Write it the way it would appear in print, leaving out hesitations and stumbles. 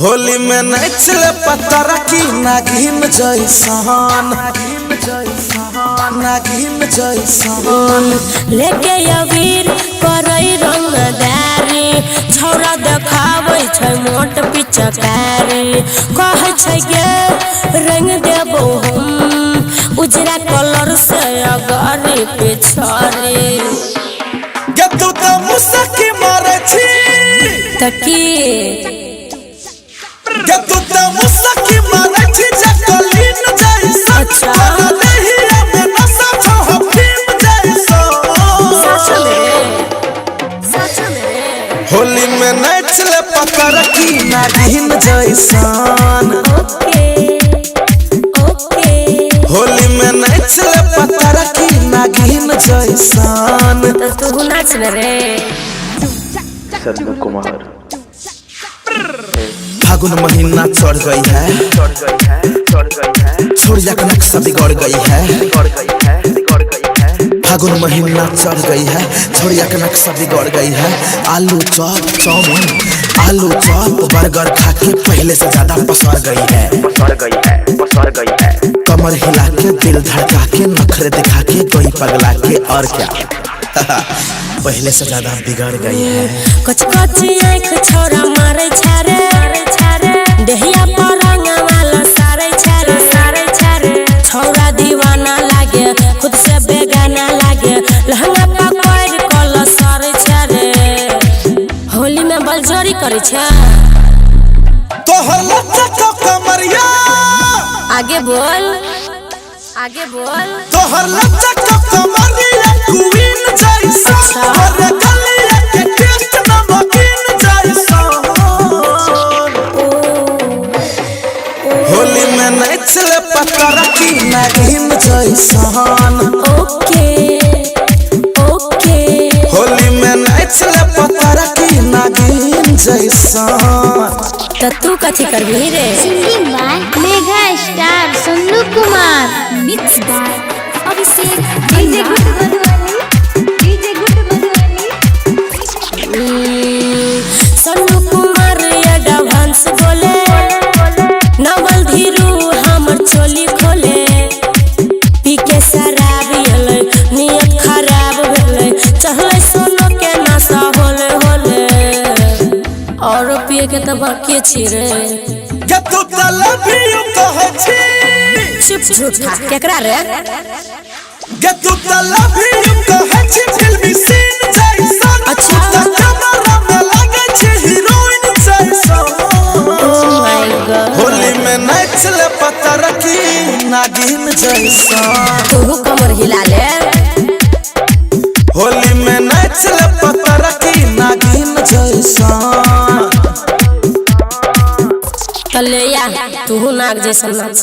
होली में नचले पत्थर की नागिन जैसन लेके अबीर करई रंगदारी छौरा देखाबै छै मोट पिचकारी कहै छै गे रंग देबो हम उजरा कलर से अगारी पिछारी गे तू त मुसकी मारै छी तकी गे तू त मुसकी मारै छी जकलीन जैसन अच्छा देहिया में नसा छौ हफीम जैसन सच में होली में नचले पत्थर की नागिन जैसन होली में नचले पत्थर की नागिन जैसन तो तू नाच रे सन्नू कुमार। फागुन महीना चढ़ गई है छोड़िया का नक्शा बिगड़ गई है फागुन महीना चढ़ गई है छोड़िया का नक्शा बिगड़ गई है आलू चॉप चाउमीन आलू चॉप बर्गर खा के पहले से ज्यादा पसर गई है कमर हिला के दिल धड़का के नखरे दिखा के कोई पगला के और क्या पहले से ज्यादा बिगड़ गई है कच कच आँख छोरा मारे छारे देहिया पर रंग वाला सारे छारे छोरा दीवाना लागे खुद से बेगाना लागे लहंगा पकड़ कल सारे छारे होली में बलजोरी करे छ तोहर लचक कमरिया आगे बोल तोहर लचक कमरिया क्वीन जैसा और गलिया के टेस्ट नमकीन जैसा होली में नचले पत्थर की नागिन जैसन होली में नचले पत्थर की नागिन जैसन तो तू कथी करबी रे singing by mega star Sannu Kumar mix by Abhishek DJ good Madhubani Sannu Kumar advance बोले नवल धीरू हमर चोली खोले पीके शराब एलै नियत खराब भेलै चहले सोनो के नशा होले और पिए के तो बाकी छी रे के तू त लव यू कहै छी चुप झूठा केकरा रे के तू त लव यू कहै छी फिल्मी सीन जैसन अच्छा। तू त कैमरा में लागै छी हीरोइन जैसन ओह माय गॉड होली में नचले पत्थर की नागिन जैसन तू कमर हिला ले होली में नचले पत्थर की नागिन जैसन तले या तू नाग जैसा नाच